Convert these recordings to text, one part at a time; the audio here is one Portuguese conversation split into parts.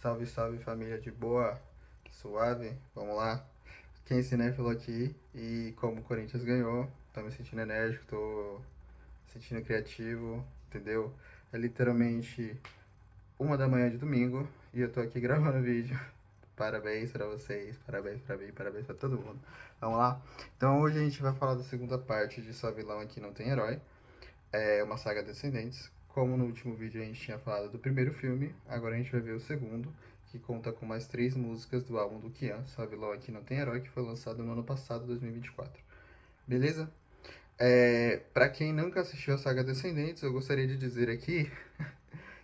Salve, salve família de boa, suave, vamos lá. Quem cinéfilo aqui e como o Corinthians ganhou, tô me sentindo enérgico, tô me sentindo criativo, entendeu? É literalmente 1 da manhã de domingo e eu tô aqui gravando vídeo. Parabéns pra vocês, parabéns pra mim, parabéns pra todo mundo. Vamos lá? Então hoje a gente vai falar da segunda parte de Só Vilão Aqui Não Tem Herói. É uma saga Descendentes. Como no último vídeo a gente tinha falado do primeiro filme, agora a gente vai ver o segundo, que conta com mais 3 músicas do álbum do Kian, Sabe Lá Aqui Não Tem Herói, que foi lançado no ano passado, 2024. Beleza? Pra quem nunca assistiu a saga Descendentes, eu gostaria de dizer aqui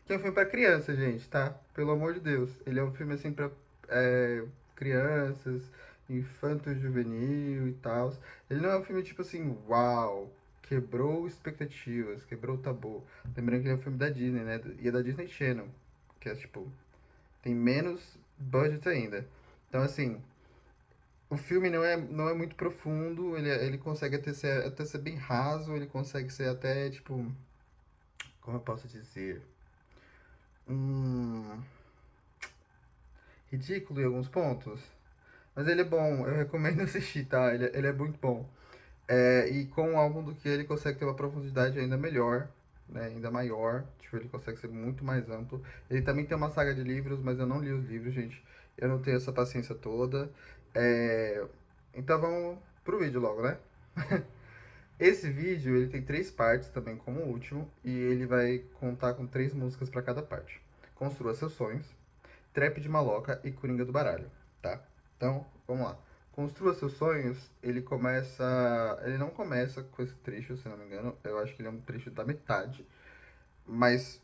que é um filme pra criança, gente, tá? Pelo amor de Deus. Ele é um filme assim pra crianças, infanto-juvenil e tal. Ele não é um filme tipo assim, uau, quebrou expectativas, quebrou o tabu. Lembrando que ele é um filme da Disney, né? E é da Disney Channel, que é tipo, tem menos budget ainda. Então, assim, o filme não é muito profundo, ele consegue até ser bem raso, ele consegue ser até, tipo, como eu posso dizer? Hum, ridículo em alguns pontos. Mas ele é bom, eu recomendo assistir, tá? Ele é muito bom. E com o álbum do que ele consegue ter uma profundidade ainda melhor, né? Ainda maior. Tipo, ele consegue ser muito mais amplo. Ele também tem uma saga de livros, mas eu não li os livros, gente. Eu não tenho essa paciência toda. É, então vamos pro vídeo logo, né? Esse vídeo ele tem 3 partes também, como o último, e ele vai contar com 3 músicas para cada parte. Construa seus sonhos, Trap de Maloca e Coringa do Baralho, tá? Então, vamos lá. Construa seus sonhos, ele começa. Ele não começa com esse trecho, se não me engano. Eu acho que ele é um trecho da metade. Mas,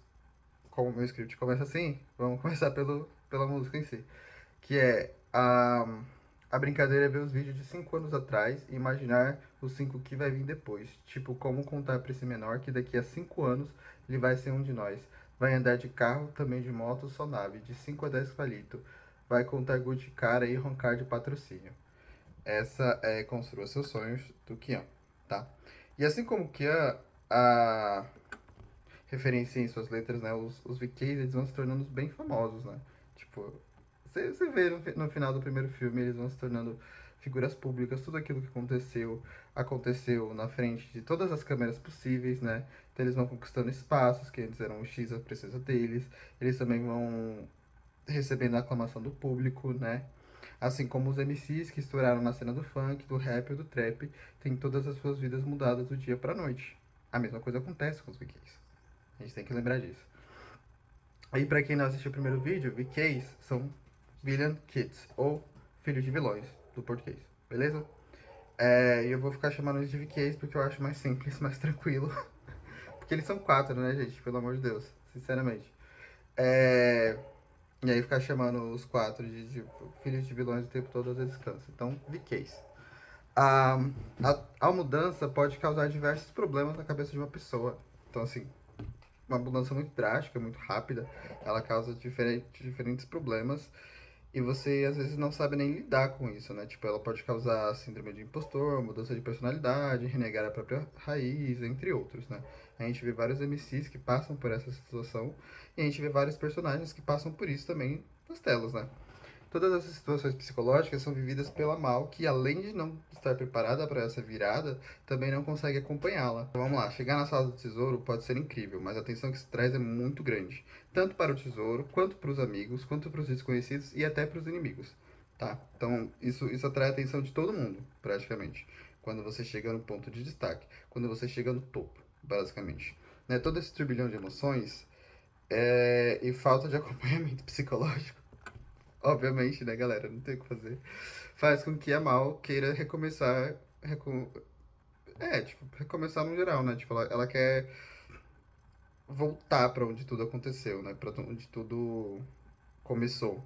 como o meu script começa assim, vamos começar pela música em si. Que é a brincadeira é ver os vídeos de 5 anos atrás e imaginar os 5 que vai vir depois. Tipo, como contar pra esse menor que daqui a 5 anos ele vai ser um de nós. Vai andar de carro, também de moto, só nave, de 5 a 10 palito. Vai contar gol de cara e roncar de patrocínio. Essa é Construa Seus Sonhos, do Kian, tá? E assim como o Kian, a referencia em suas letras, né? Os VKs, eles vão se tornando bem famosos, né? Tipo, você vê no final do primeiro filme, eles vão se tornando figuras públicas, tudo aquilo que aconteceu na frente de todas as câmeras possíveis, né? Então eles vão conquistando espaços que antes eram o X a princesa deles, eles também vão recebendo a aclamação do público, né? Assim como os MCs que estouraram na cena do funk, do rap e do trap, têm todas as suas vidas mudadas do dia pra noite. A mesma coisa acontece com os VKs. A gente tem que lembrar disso. Aí, pra quem não assistiu o primeiro vídeo, VKs são Villain Kids, ou Filhos de Vilões, do português, beleza? E eu vou ficar chamando eles de VKs porque eu acho mais simples, mais tranquilo. Porque eles são 4, né, gente? Pelo amor de Deus, sinceramente. É, e aí ficar chamando os 4 de Filhos de Vilões o tempo todo, às vezes cansa. Então, VKs. A, a mudança pode causar diversos problemas na cabeça de uma pessoa. Então, assim, uma mudança muito drástica, muito rápida, ela causa diferentes problemas e você às vezes não sabe nem lidar com isso, né? Tipo, ela pode causar síndrome de impostor, mudança de personalidade, renegar a própria raiz, entre outros, né? A gente vê vários MCs que passam por essa situação e a gente vê vários personagens que passam por isso também nas telas, né? Todas essas situações psicológicas são vividas pela Mal, que além de não estar preparada para essa virada, também não consegue acompanhá-la. Então, vamos lá, chegar na sala do tesouro pode ser incrível, mas a tensão que se traz é muito grande, tanto para o tesouro, quanto para os amigos, quanto para os desconhecidos e até para os inimigos, tá? Então, isso atrai a atenção de todo mundo, praticamente, quando você chega no ponto de destaque, quando você chega no topo, basicamente. Né? Todo esse turbilhão de emoções e falta de acompanhamento psicológico, obviamente, né, galera? Não tem o que fazer. Faz com que a Mal queira recomeçar. Tipo, recomeçar no geral, né? Tipo, ela quer voltar pra onde tudo aconteceu, né? Pra onde tudo começou.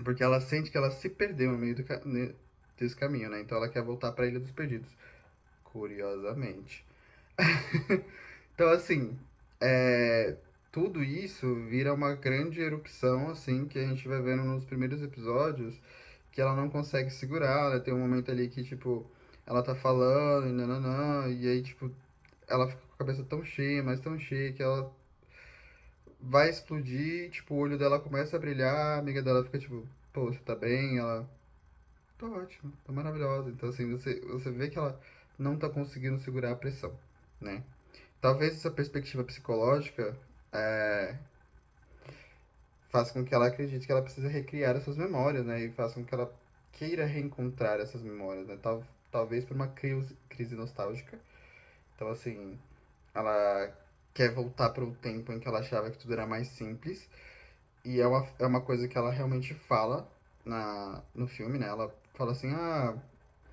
Porque ela sente que ela se perdeu no meio desse caminho, né? Então ela quer voltar pra Ilha dos Perdidos. Curiosamente. Então, assim, tudo isso vira uma grande erupção, assim, que a gente vai vendo nos primeiros episódios, que ela não consegue segurar, né? Tem um momento ali que, tipo, ela tá falando, e nananã, e aí, tipo, ela fica com a cabeça tão cheia, mas tão cheia, que ela vai explodir, tipo, o olho dela começa a brilhar, a amiga dela fica tipo, pô, você tá bem? Ela, tô ótimo, tô maravilhosa. Então, assim, você vê que ela não tá conseguindo segurar a pressão, né? Talvez essa perspectiva psicológica é, faça com que ela acredite que ela precisa recriar essas memórias, né? E faça com que ela queira reencontrar essas memórias, né? Talvez por uma crise nostálgica. Então, assim, ela quer voltar para o tempo em que ela achava que tudo era mais simples. E é uma coisa que ela realmente fala no filme, né? Ela fala assim,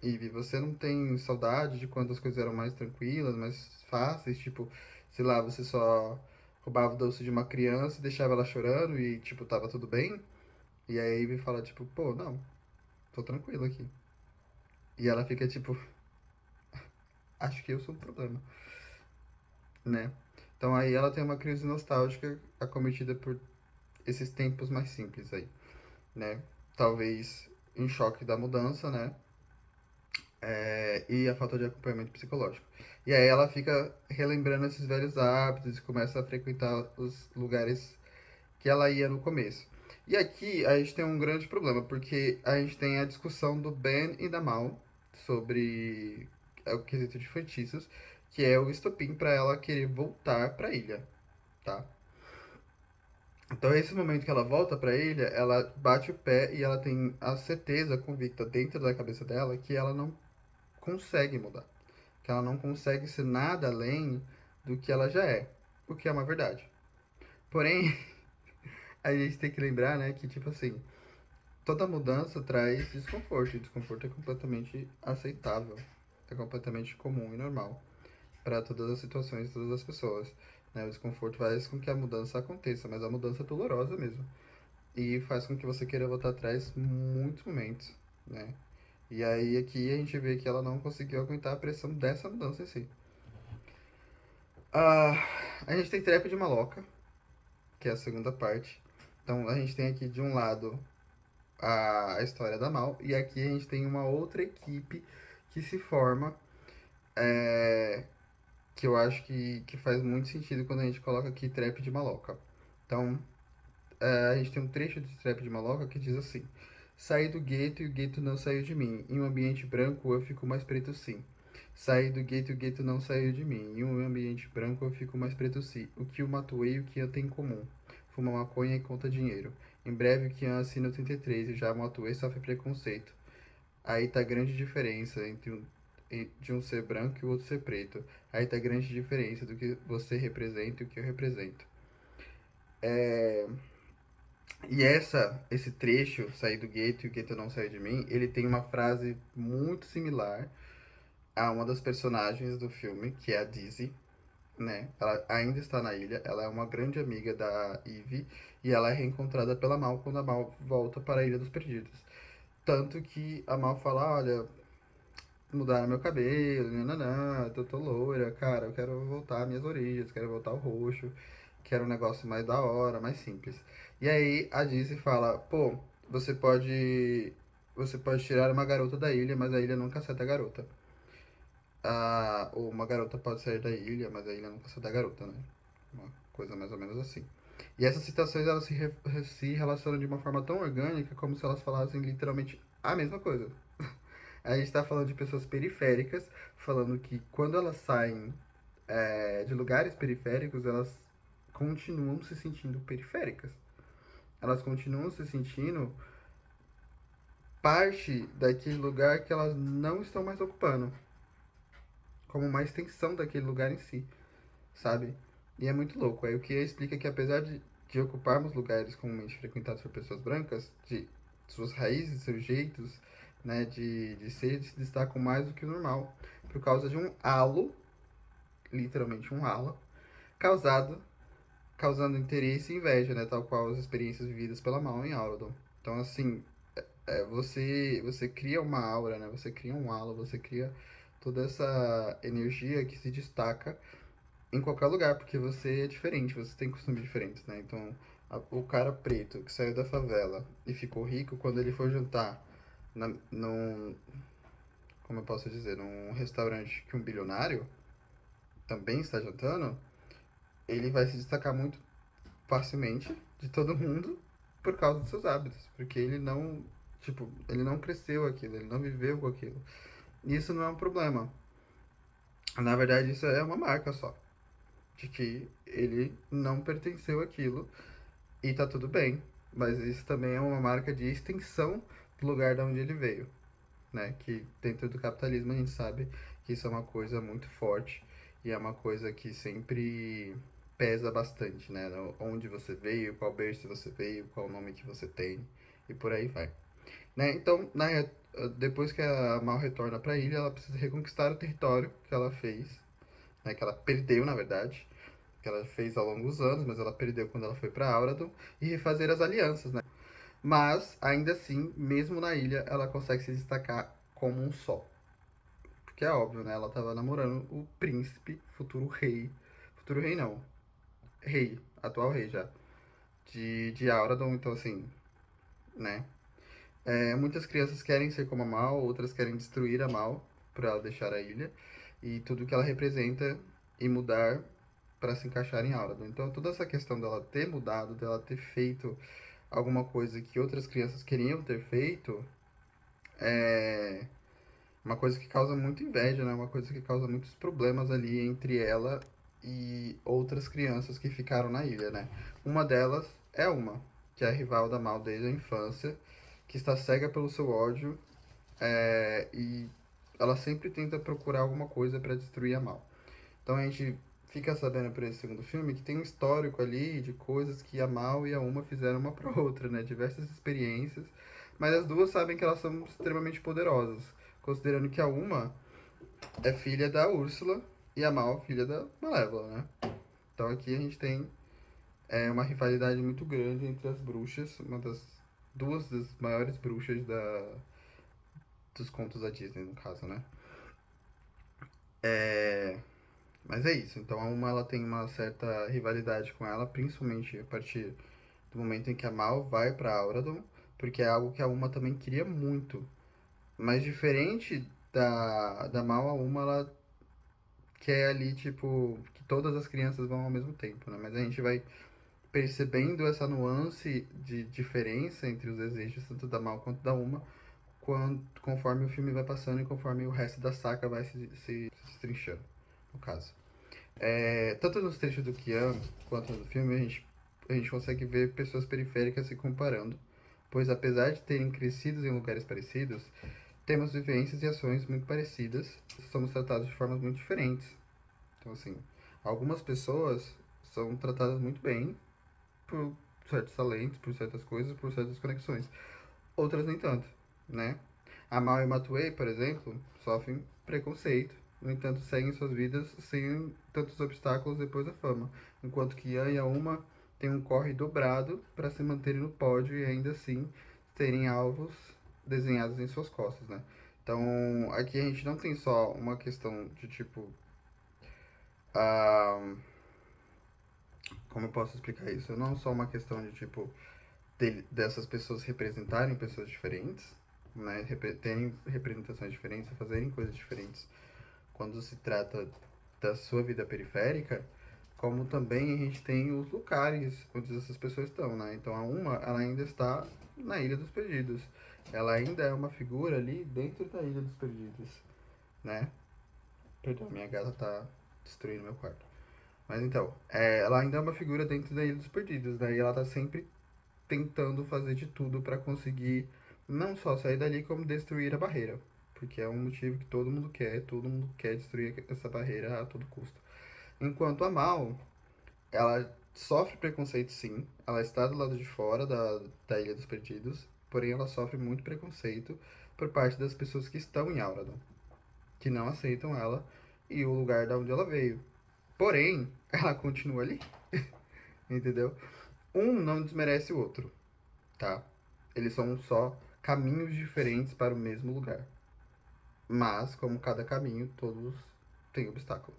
Ivy, você não tem saudade de quando as coisas eram mais tranquilas, mais fáceis? Tipo, sei lá, você só roubava o doce de uma criança e deixava ela chorando e, tipo, tava tudo bem? E aí a Ivy fala, tipo, pô, não, tô tranquilo aqui. E ela fica, tipo, acho que eu sou um problema, né? Então aí ela tem uma crise nostálgica acometida por esses tempos mais simples aí, né? Talvez em choque da mudança, né? E a falta de acompanhamento psicológico. E aí ela fica relembrando esses velhos hábitos e começa a frequentar os lugares que ela ia no começo. E aqui a gente tem um grande problema, porque a gente tem a discussão do Ben e da Mal sobre o quesito de feitiços, que é o estopim para ela querer voltar para a ilha, tá? Então, esse momento que ela volta pra ilha, ela bate o pé e ela tem a certeza convicta dentro da cabeça dela que ela não consegue mudar. Que ela não consegue ser nada além do que ela já é. O que é uma verdade. Porém, a gente tem que lembrar, né, que, tipo assim, toda mudança traz desconforto. E desconforto é completamente aceitável. É completamente comum e normal para todas as situações, todas as pessoas. Né? O desconforto faz com que a mudança aconteça, mas a mudança é dolorosa mesmo. E faz com que você queira voltar atrás muitos momentos, né? E aí aqui a gente vê que ela não conseguiu aguentar a pressão dessa mudança em si. Ah, a gente tem Trap de Maloca, que é a segunda parte. Então a gente tem aqui de um lado a história da Mal, e aqui a gente tem uma outra equipe que se forma, é, que eu acho que faz muito sentido quando a gente coloca aqui Trap de Maloca. Então, a gente tem um trecho de Trap de Maloca que diz assim: saí do gueto e o gueto não saiu de mim. Em um ambiente branco eu fico mais preto sim. Saí do gueto e o gueto não saiu de mim. Em um ambiente branco eu fico mais preto sim. O que o Matuei e o Kian tem em comum? Fuma maconha e conta dinheiro. Em breve o Kian assina o 33 e já o Matuei sofre preconceito. Aí tá a grande diferença de um ser branco e o outro ser preto. Aí tá a grande diferença do que você representa e o que eu represento. É, E esse trecho, sair do gueto e o gueto não sair de mim, ele tem uma frase muito similar a uma das personagens do filme, que é a Dizzy, né? Ela ainda está na ilha, ela é uma grande amiga da Eve e ela é reencontrada pela Mal quando a Mal volta para a Ilha dos Perdidos. Tanto que a Mal fala, olha, mudaram meu cabelo, nananã, tô loira, cara, eu quero voltar às minhas origens, quero voltar ao roxo, quero um negócio mais da hora, mais simples. E aí a Disney fala, pô, você pode tirar uma garota da ilha, mas a ilha nunca aceita a garota. Ou uma garota pode sair da ilha, mas a ilha nunca aceita a garota, né? Uma coisa mais ou menos assim. E essas citações elas se relacionam de uma forma tão orgânica como se elas falassem literalmente a mesma coisa. A gente está falando de pessoas periféricas, falando que quando elas saem de lugares periféricos, elas continuam se sentindo periféricas. Elas continuam se sentindo parte daquele lugar que elas não estão mais ocupando, como uma extensão daquele lugar em si, sabe? E é muito louco. Aí o que explica que apesar de ocuparmos lugares comumente frequentados por pessoas brancas, de suas raízes, seus jeitos, né, de ser, se destacam mais do que o normal, por causa de um halo, literalmente um halo, causado, causando interesse e inveja, né, tal qual as experiências vividas pela Mal em Auradon. Então, assim, você cria uma aura, né, você cria um halo, você cria toda essa energia que se destaca em qualquer lugar, porque você é diferente, você tem costumes diferentes, né? Então, o cara preto que saiu da favela e ficou rico, quando ele for jantar num, como eu posso dizer, num restaurante que um bilionário também está jantando, ele vai se destacar muito facilmente de todo mundo por causa dos seus hábitos, porque ele não, tipo, ele não cresceu aquilo, ele não viveu com aquilo. E isso não é um problema. Na verdade, isso é uma marca só, de que ele não pertenceu àquilo e tá tudo bem. Mas isso também é uma marca de extensão do lugar de onde ele veio, né? Que dentro do capitalismo a gente sabe que isso é uma coisa muito forte e é uma coisa que sempre pesa bastante, né? Onde você veio, qual berço você veio, qual nome que você tem e por aí vai. Né? Então, depois que a Mal retorna para a ilha, ela precisa reconquistar o território que ela fez, né? Que ela perdeu, na verdade, que ela fez ao longo dos anos, mas ela perdeu quando ela foi para Auradon, e refazer as alianças, né? Mas, ainda assim, mesmo na ilha, ela consegue se destacar como um só. Porque é óbvio, né? Ela tava namorando o príncipe, futuro rei não, rei, atual rei já, de Auradon, então assim, né? Muitas crianças querem ser como a Mal, outras querem destruir a Mal para ela deixar a ilha e tudo que ela representa e mudar para se encaixar em Auradon. Então toda essa questão dela ter mudado, dela ter feito alguma coisa que outras crianças queriam ter feito, é uma coisa que causa muita inveja, né? Uma coisa que causa muitos problemas ali entre ela e outras crianças que ficaram na ilha, né? Uma delas é uma, que é a rival da Mal desde a infância, que está cega pelo seu ódio e ela sempre tenta procurar alguma coisa para destruir a Mal. Então a gente fica sabendo por esse segundo filme que tem um histórico ali de coisas que a Mal e a Uma fizeram uma para outra, né? Diversas experiências, mas as duas sabem que elas são extremamente poderosas, considerando que a Uma é filha da Úrsula e a Mal filha da Malévola, né? Então aqui a gente tem uma rivalidade muito grande entre as bruxas, uma das duas das maiores bruxas dos contos da Disney, no caso, né? É, mas é isso. Então a Uma ela tem uma certa rivalidade com ela, principalmente a partir do momento em que a Mal vai para Auradon, porque é algo que a Uma também queria muito. Mas diferente da Mal, a Uma ela quer ali, tipo, que todas as crianças vão ao mesmo tempo, né? Mas a gente vai percebendo essa nuance de diferença entre os desejos, tanto da Mal quanto da Uma, conforme o filme vai passando e conforme o resto da saga vai se destrinchando, no caso. Tanto nos trechos do Kian quanto no filme, a gente consegue ver pessoas periféricas se comparando, pois apesar de terem crescido em lugares parecidos, temos vivências e ações muito parecidas, somos tratados de formas muito diferentes. Então, assim, algumas pessoas são tratadas muito bem por certos talentos, por certas coisas, por certas conexões. Outras nem tanto, né? A Mal e Matue, por exemplo, sofrem preconceito, no entanto seguem suas vidas sem tantos obstáculos depois da fama, enquanto que Yan e a Uma têm um corre dobrado para se manterem no pódio e ainda assim terem alvos desenhados em suas costas, né? Então, aqui a gente não tem só uma questão de tipo, ah, como eu posso explicar isso? Não só uma questão de tipo dessas pessoas representarem pessoas diferentes, né? Terem representações diferentes, fazerem coisas diferentes quando se trata da sua vida periférica, como também a gente tem os lugares onde essas pessoas estão, né? Então a Uma, ela ainda está na Ilha dos Perdidos. Ela ainda é uma figura ali dentro da Ilha dos Perdidos, né? Perdão, minha gata tá destruindo meu quarto. Mas então, ela ainda é uma figura dentro da Ilha dos Perdidos, né? E ela tá sempre tentando fazer de tudo para conseguir não só sair dali, como destruir a barreira. Porque é um motivo que todo mundo quer destruir essa barreira a todo custo. Enquanto a Mal, ela sofre preconceito sim, ela está do lado de fora da Ilha dos Perdidos, porém ela sofre muito preconceito por parte das pessoas que estão em Auradon, que não aceitam ela e o lugar da onde ela veio. Porém, ela continua ali, entendeu? Um não desmerece o outro, tá? Eles são só caminhos diferentes para o mesmo lugar. Mas, como cada caminho, todos têm obstáculo,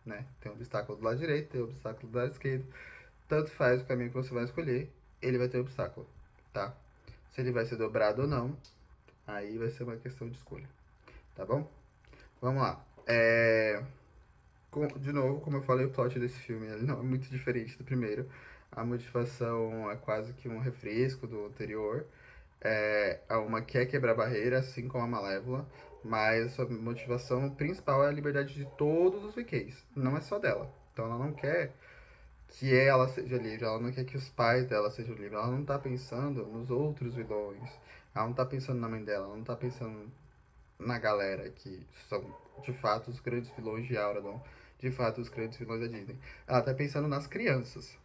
né? Tem obstáculo do lado direito, tem obstáculo do lado esquerdo. Tanto faz o caminho que você vai escolher, ele vai ter obstáculo, tá? Se ele vai ser dobrado ou não, aí vai ser uma questão de escolha, tá bom? Vamos lá. De novo, como eu falei, o plot desse filme ele não é muito diferente do primeiro. a motivação é quase que um refresco do anterior. A uma quer quebrar barreira, assim como a Malévola, mas a sua motivação principal é a liberdade de todos os VQs, não é só dela. Então ela não quer que ela seja livre, ela não quer que os pais dela sejam livres, ela não tá pensando nos outros vilões, ela não tá pensando na mãe dela, ela não tá pensando na galera que são de fato os grandes vilões de Auradon, de fato os grandes vilões da Disney. Ela tá pensando nas crianças,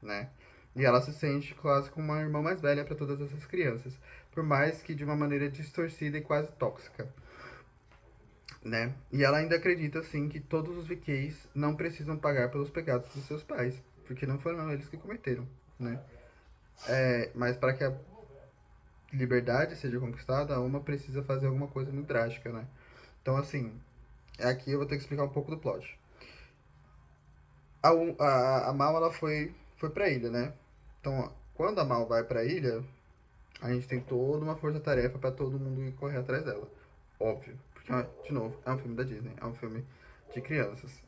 né? E ela se sente quase como uma irmã mais velha para todas essas crianças, por mais que de uma maneira distorcida e quase tóxica, né? E ela ainda acredita assim que todos os VQs não precisam pagar pelos pecados dos seus pais, porque não foram eles que cometeram, né? Mas para que a liberdade seja conquistada, uma precisa fazer alguma coisa muito drástica, né? Então assim, aqui eu vou ter que explicar um pouco do plot. A Mal ela foi pra ilha, né? Então, quando a Mal vai pra ilha, a gente tem toda uma força-tarefa pra todo mundo ir correr atrás dela. Óbvio. Porque, de novo, é um filme da Disney, é um filme de crianças,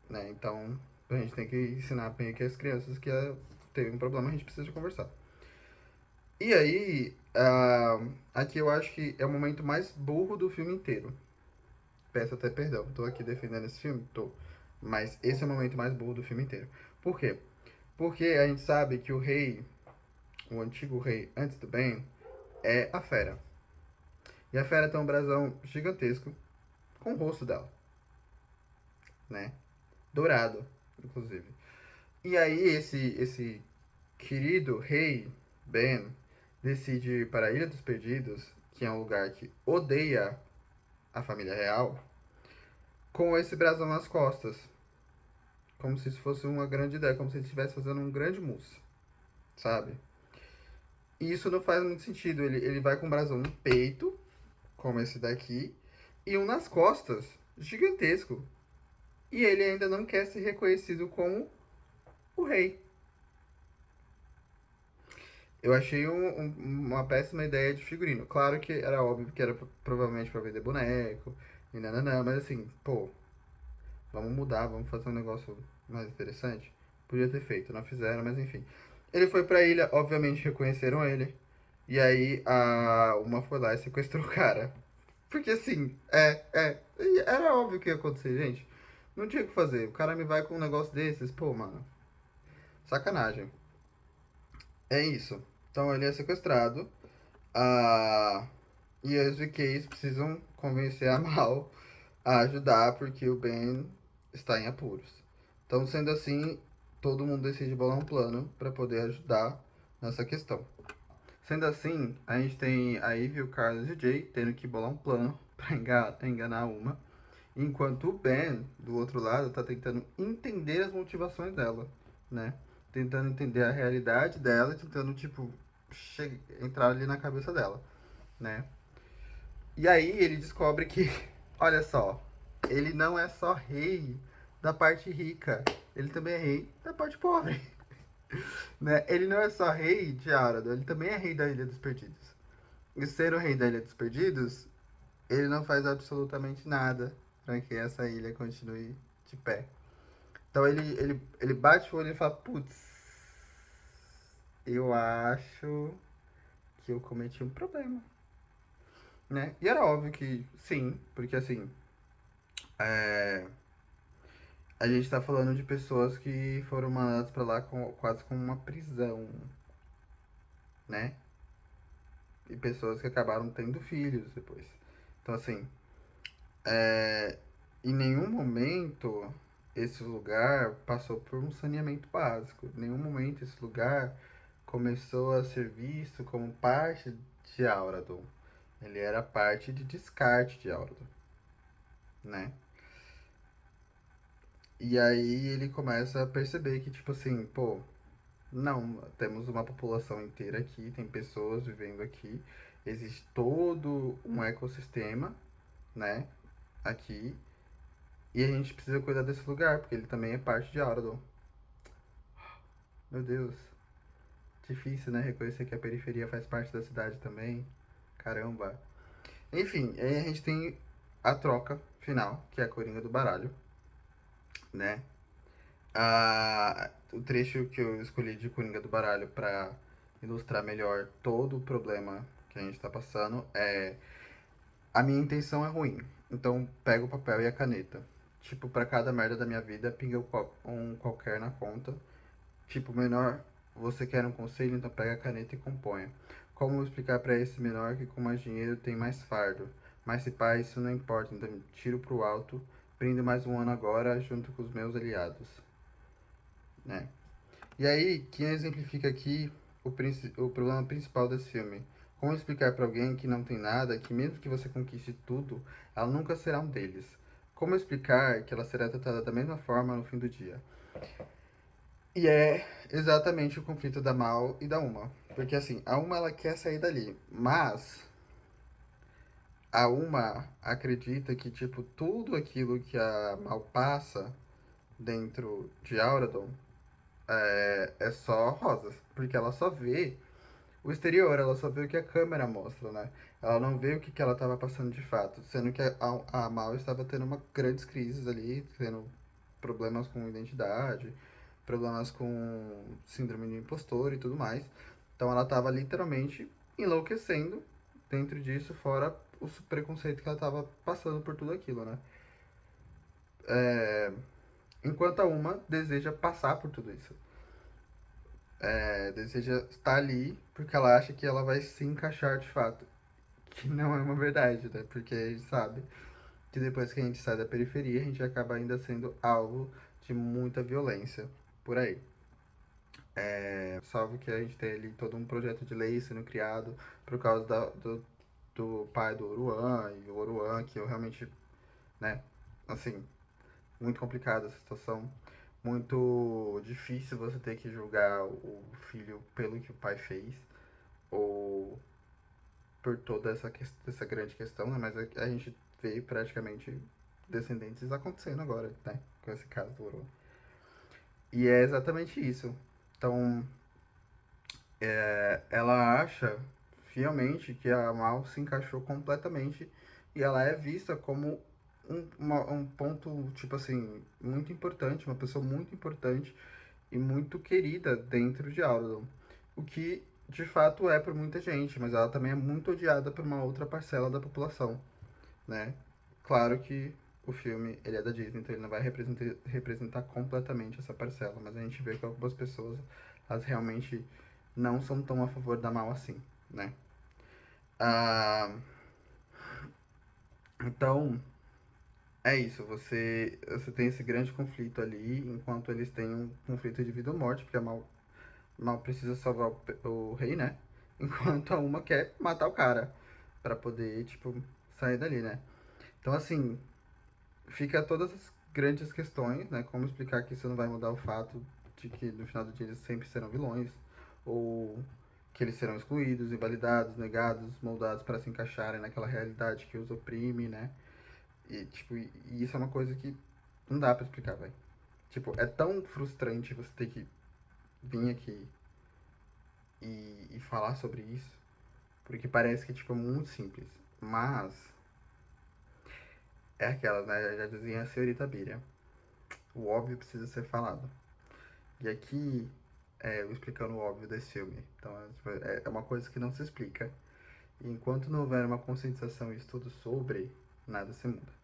né? Então, a gente tem que ensinar bem aqui as crianças que tem um problema, a gente precisa conversar. E aí, aqui eu acho que é o momento mais burro do filme inteiro. Peço até perdão, tô aqui defendendo esse filme? Tô. Mas esse é o momento mais burro do filme inteiro. Por quê? Porque a gente sabe que o rei, o antigo rei antes do Ben, é a fera. E a fera tem um brasão gigantesco com o rosto dela, né? Dourado, inclusive. E aí esse querido rei Ben decide ir para a Ilha dos Perdidos, que é um lugar que odeia a família real, com esse brasão nas costas. Como se isso fosse uma grande ideia, como se ele estivesse fazendo um grande mousse, sabe? E isso não faz muito sentido. Ele vai com um brasão no peito, como esse daqui, e um nas costas, gigantesco. E ele ainda não quer ser reconhecido como o rei. Eu achei uma péssima ideia de figurino. Claro que era óbvio que era provavelmente pra vender boneco e nananã, mas assim, pô, vamos mudar, vamos fazer um negócio mais interessante. Podia ter feito, não fizeram, mas enfim. Ele foi pra ilha, obviamente reconheceram ele. E aí a uma foi lá e sequestrou o cara. Porque assim, era óbvio que ia acontecer, gente. Não tinha o que fazer. O cara me vai com um negócio desses, pô, mano. Sacanagem. É isso. Então ele é sequestrado. Ah, e os VKs precisam convencer a Mal a ajudar porque o Ben está em apuros. Então, sendo assim, todo mundo decide bolar um plano para poder ajudar nessa questão. Sendo assim, a gente tem a Ivy, o Carlos e o Jay tendo que bolar um plano para enganar uma, enquanto o Ben, do outro lado, tá tentando entender as motivações dela, né? Tentando entender a realidade dela, tentando, tipo, entrar ali na cabeça dela, né? E aí ele descobre que, olha só, ele não é só rei da parte rica, ele também é rei da parte pobre, né? Ele não é só rei de Arado, ele também é rei da Ilha dos Perdidos. E ser o rei da Ilha dos Perdidos, ele não faz absolutamente nada para que essa ilha continue de pé. Então ele bate o olho e fala, putz, eu acho que eu cometi um problema, né? E era óbvio que sim, porque assim, é, a gente tá falando de pessoas que foram mandadas pra lá quase como uma prisão, né? E pessoas que acabaram tendo filhos depois. Então assim, em nenhum momento esse lugar passou por um saneamento básico. Em nenhum momento esse lugar começou a ser visto como parte de Auradon. Ele era parte de descarte de Auradon, né? E aí ele começa a perceber que, tipo assim, pô, não, temos uma população inteira aqui, tem pessoas vivendo aqui, existe todo um ecossistema, né, aqui, e a gente precisa cuidar desse lugar, porque ele também é parte de Auradon. Meu Deus, difícil, né, reconhecer que a periferia faz parte da cidade também. Caramba. Enfim, aí a gente tem a troca final, que é a coringa do baralho, né? O trecho que eu escolhi de Coringa do Baralho pra ilustrar melhor todo o problema que a gente tá passando é: a minha intenção é ruim, então pega o papel e a caneta. Tipo, pra cada merda da minha vida, pinga um qualquer na conta. Tipo, menor, você quer um conselho, então pega a caneta e componha. Como explicar pra esse menor que com mais dinheiro tem mais fardo? Mas se pá, isso não importa, então tiro pro alto, brindo mais um ano agora junto com os meus aliados, né? E aí, quem exemplifica aqui o problema principal desse filme? Como explicar para alguém que não tem nada, que mesmo que você conquiste tudo, ela nunca será um deles? Como explicar que ela será tratada da mesma forma no fim do dia? E é exatamente o conflito da Mal e da Uma. Porque assim, a Uma ela quer sair dali, mas a Uma acredita que tipo tudo aquilo que a Mal passa dentro de Auradon é só rosas, porque ela só vê o exterior, ela só vê o que a câmera mostra, né? Ela não vê o que ela estava passando de fato, sendo que a Mal estava tendo uma grandes crises ali, tendo problemas com identidade, problemas com síndrome de impostor e tudo mais. Então ela estava literalmente enlouquecendo dentro disso, fora o preconceito que ela estava passando por tudo aquilo, né? Enquanto a Uma deseja passar por tudo isso. Deseja estar ali porque ela acha que ela vai se encaixar de fato. Que não é uma verdade, né? Porque a gente sabe que depois que a gente sai da periferia, a gente acaba ainda sendo alvo de muita violência por aí. Salvo que a gente tem ali todo um projeto de lei sendo criado por causa do pai do Oruan, e o Oruan, que eu realmente, né, assim, muito complicada essa situação. Muito difícil você ter que julgar o filho pelo que o pai fez, ou por toda essa grande questão, né? Mas a gente vê praticamente descendentes acontecendo agora, né? Com esse caso do Oro. E é exatamente isso. Então, ela acha fielmente que a Mal se encaixou completamente e ela é vista como um ponto, tipo assim, muito importante, uma pessoa muito importante e muito querida dentro de Auradon. O que de fato é por muita gente, mas ela também é muito odiada por uma outra parcela da população, né? Claro que o filme ele é da Disney, então ele não vai representar completamente essa parcela, mas a gente vê que algumas pessoas elas realmente não são tão a favor da Mal assim, né? Ah, então, é isso, você tem esse grande conflito ali, enquanto eles têm um conflito de vida ou morte, porque a Mal precisa salvar o rei, né? Enquanto a Uma quer matar o cara pra poder, tipo, sair dali, né? Então, assim, fica todas as grandes questões, né? Como explicar que isso não vai mudar o fato de que no final do dia eles sempre serão vilões, ou que eles serão excluídos, invalidados, negados, moldados para se encaixarem naquela realidade que os oprime, né? E, tipo, e isso é uma coisa que não dá pra explicar, velho. Tipo, é tão frustrante você ter que vir aqui e falar sobre isso, porque parece que tipo, é muito simples. Mas é aquela, né? Já dizia a senhorita Bíria. O óbvio precisa ser falado. E aqui eu explicando o óbvio desse filme. Então é uma coisa que não se explica. E enquanto não houver uma conscientização e estudo sobre, nada se muda.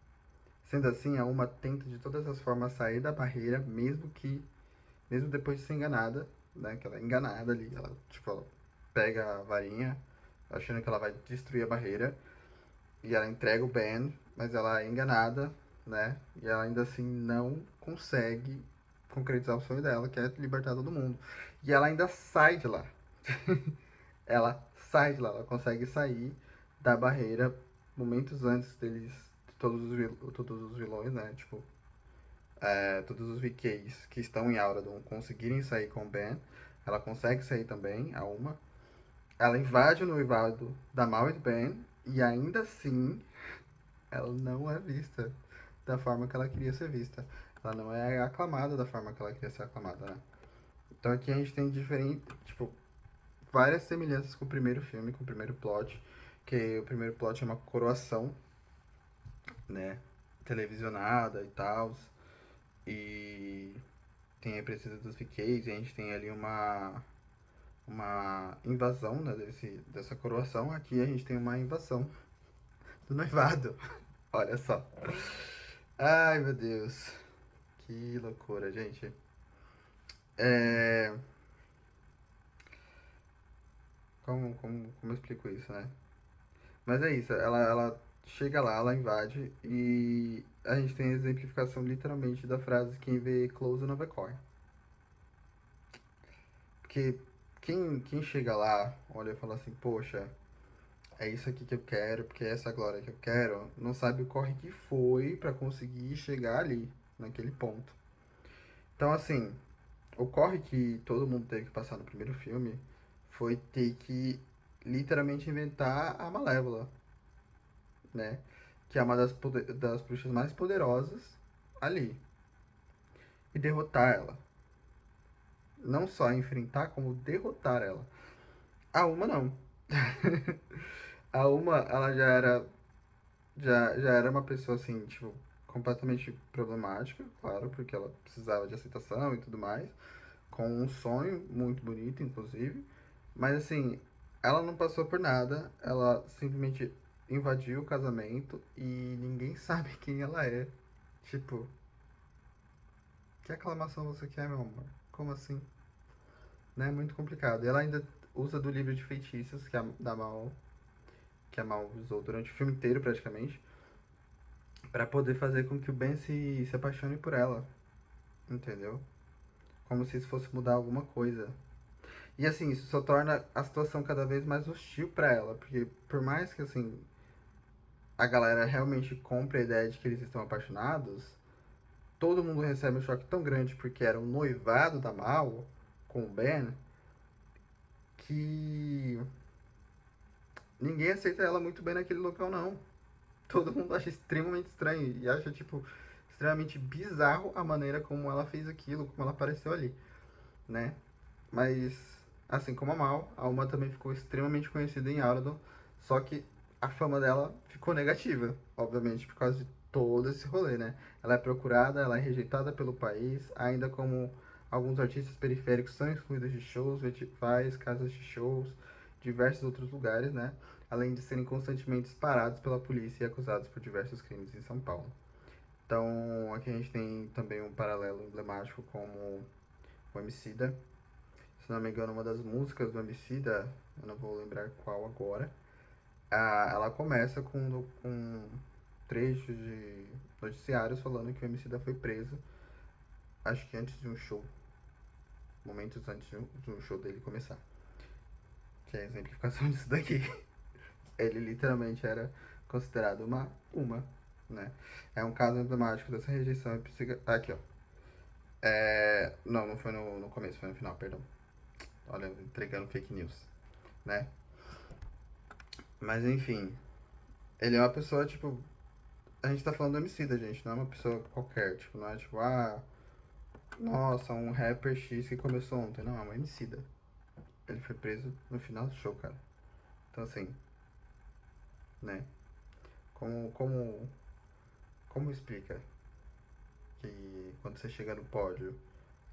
Sendo assim, a Uma tenta de todas as formas sair da barreira, mesmo depois de ser enganada, né? Que ela é enganada ali. Ela, tipo, ela pega a varinha, achando que ela vai destruir a barreira. E ela entrega o Ben, mas ela é enganada, né? E ela ainda assim não consegue concretizar o sonho dela, que é libertar todo mundo. E ela ainda sai de lá. Ela sai de lá, ela consegue sair da barreira momentos antes deles, de todos os vilões, né? Tipo, todos os VKs que estão em Auradon conseguirem sair com o Ben. Ela consegue sair também, a Uma. Ela invade o noivado da Mal e do Ben. E ainda assim, ela não é vista da forma que ela queria ser vista. Ela não é aclamada da forma que ela queria ser aclamada, né? Então aqui a gente tem diferente, tipo, várias semelhanças com o primeiro filme, com o primeiro plot, que o primeiro plot é uma coroação, né, televisionada e tal, e tem a Princesa dos Fiqueis, e a gente tem ali uma invasão, né, dessa coroação. Aqui a gente tem uma invasão do noivado. Olha só. Ai, meu Deus. Que loucura, gente. É... como eu explico isso, né? Mas é isso, ela chega lá, ela invade e a gente tem a exemplificação literalmente da frase quem vê close não vê core. Porque quem chega lá, olha e fala assim, poxa, é isso aqui que eu quero, porque é essa glória que eu quero, não sabe o corre que foi pra conseguir chegar ali, naquele ponto. Então assim, o corre que todo mundo teve que passar no primeiro filme foi ter que literalmente inventar a Malévola, né? Que é uma das bruxas mais poderosas ali. E derrotar ela. Não só enfrentar, como derrotar ela. A Uma não. A Uma, ela já era uma pessoa assim, tipo, completamente problemática, claro, porque ela precisava de aceitação e tudo mais. Com um sonho muito bonito, inclusive. Mas assim, ela não passou por nada, ela simplesmente invadiu o casamento e ninguém sabe quem ela é. Tipo, que aclamação você quer, meu amor? Como assim? Né? Muito complicado. E ela ainda usa do livro de feitiços que a Mal usou durante o filme inteiro, praticamente, para poder fazer com que o Ben se apaixone por ela. Entendeu? Como se isso fosse mudar alguma coisa. E assim, isso só torna a situação cada vez mais hostil para ela, porque por mais que assim a galera realmente compre a ideia de que eles estão apaixonados, todo mundo recebe um choque tão grande porque era um noivado da Mal com o Ben que ninguém aceita ela muito bem naquele local, não. Todo mundo acha extremamente estranho e acha, tipo, extremamente bizarro a maneira como ela fez aquilo, como ela apareceu ali, né? Mas, assim como a Mal, a Uma também ficou extremamente conhecida em Auradon, só que a fama dela ficou negativa, obviamente, por causa de todo esse rolê, né? Ela é procurada, ela é rejeitada pelo país, ainda como alguns artistas periféricos são excluídos de shows, festivais, casas de shows, diversos outros lugares, né? Além de serem constantemente parados pela polícia e acusados por diversos crimes em São Paulo. Então, aqui a gente tem também um paralelo emblemático como o Emicida. Se não me engano, uma das músicas do Emicida, eu não vou lembrar qual agora, ela começa com trechos de noticiários falando que o Emicida foi preso, acho que antes de um show, momentos antes de um show dele começar. Que é a exemplificação disso daqui. Ele literalmente era considerado uma, né? É um caso emblemático dessa rejeição aqui, ó. Não foi no começo, foi no final, perdão. Olha, entregando fake news, né? Mas enfim, ele é uma pessoa, tipo, a gente tá falando do Emicida, gente, não é uma pessoa qualquer, tipo, não é tipo, nossa, um rapper X que começou ontem, não, é um Emicida. Ele foi preso no final do show, cara. Então assim, né? Como, como, como explica que quando você chega no pódio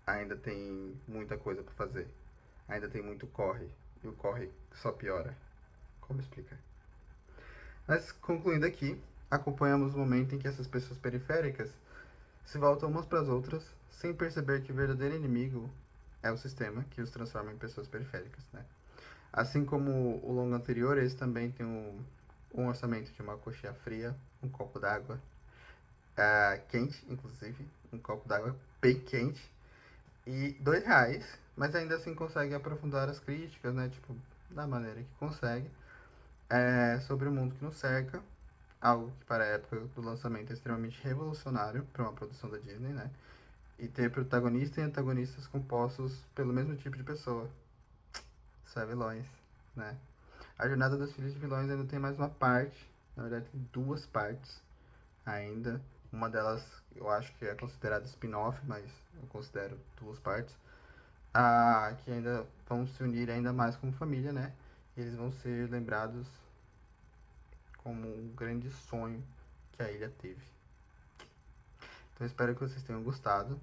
ainda tem muita coisa pra fazer? Ainda tem muito corre, e o corre só piora. Como explica? Mas concluindo aqui, acompanhamos o momento em que essas pessoas periféricas se voltam umas para as outras sem perceber que o verdadeiro inimigo é o sistema que os transforma em pessoas periféricas, né? Assim como o longo anterior, esse também tem um orçamento de uma coxinha fria, um copo d'água quente, inclusive, um copo d'água bem quente, e R$ 2, mas ainda assim consegue aprofundar as críticas, né? Tipo, da maneira que consegue, sobre o mundo que nos cerca, algo que para a época do lançamento é extremamente revolucionário para uma produção da Disney, né? E ter protagonista e antagonistas compostos pelo mesmo tipo de pessoa. Só é vilões, né? A Jornada dos Filhos de Vilões ainda tem mais uma parte, na verdade tem duas partes ainda. Uma delas eu acho que é considerada spin-off, mas eu considero duas partes. Que ainda vão se unir ainda mais como família, né? E eles vão ser lembrados como um grande sonho que a ilha teve. Então eu espero que vocês tenham gostado.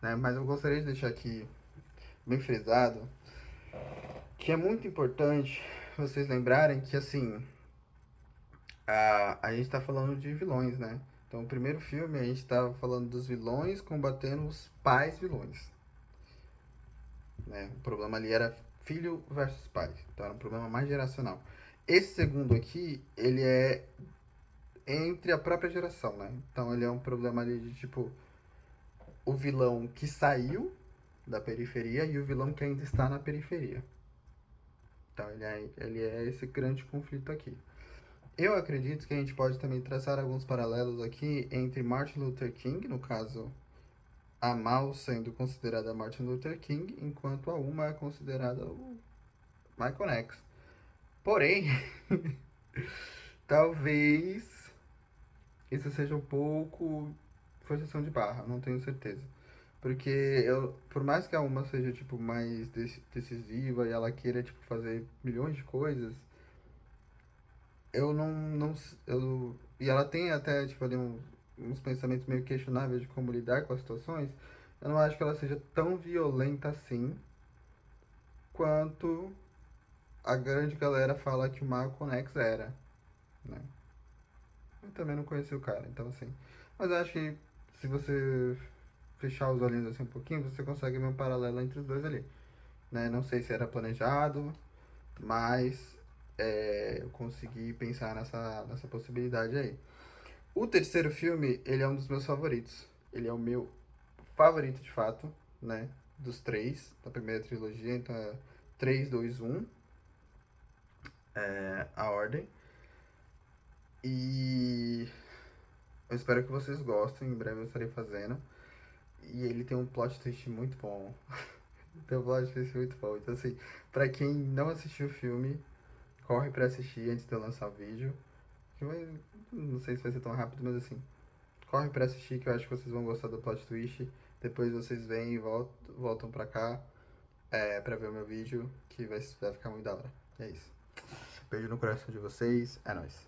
né? Mas eu gostaria de deixar aqui bem frisado que é muito importante vocês lembrarem que, assim, a gente tá falando de vilões, né? Então, o primeiro filme a gente tava falando dos vilões combatendo os pais vilões, né? O problema ali era filho versus pai, então era um problema mais geracional. Esse segundo aqui, ele é entre a própria geração, né? Então ele é um problema ali de tipo o vilão que saiu da periferia e o vilão que ainda está na periferia. Então ele é esse grande conflito aqui. Eu acredito que a gente pode também traçar alguns paralelos aqui entre Martin Luther King, no caso, a Mal sendo considerada Martin Luther King, enquanto a Uma é considerada o Michael X. Porém, talvez isso seja um pouco forçação de barra, não tenho certeza. Porque por mais que a Uma seja tipo mais decisiva e ela queira tipo fazer milhões de coisas, eu não e ela tem até tipo ali uns pensamentos meio questionáveis de como lidar com as situações. Eu não acho que ela seja tão violenta assim quanto a grande galera fala que o Malcolm X era, né? Eu também não conheci o cara, então assim. Mas eu acho que se você fechar os olhinhos assim um pouquinho, você consegue ver um paralelo entre os dois ali, né? Não sei se era planejado, mas eu consegui pensar nessa possibilidade aí. O terceiro filme, ele é um dos meus favoritos. Ele é o meu favorito de fato, né? Dos três, da primeira trilogia, então é 3, 2, 1, a ordem. E eu espero que vocês gostem, em breve eu estarei fazendo. E ele tem um plot twist muito bom. Tem um plot twist muito bom. Então, assim, pra quem não assistiu o filme, corre pra assistir antes de eu lançar o vídeo. Que vai, não sei se vai ser tão rápido, mas assim, corre pra assistir que eu acho que vocês vão gostar do plot twist. Depois vocês vêm e voltam pra cá pra ver o meu vídeo, que vai ficar muito da hora. É isso. Beijo no coração de vocês. É nóis.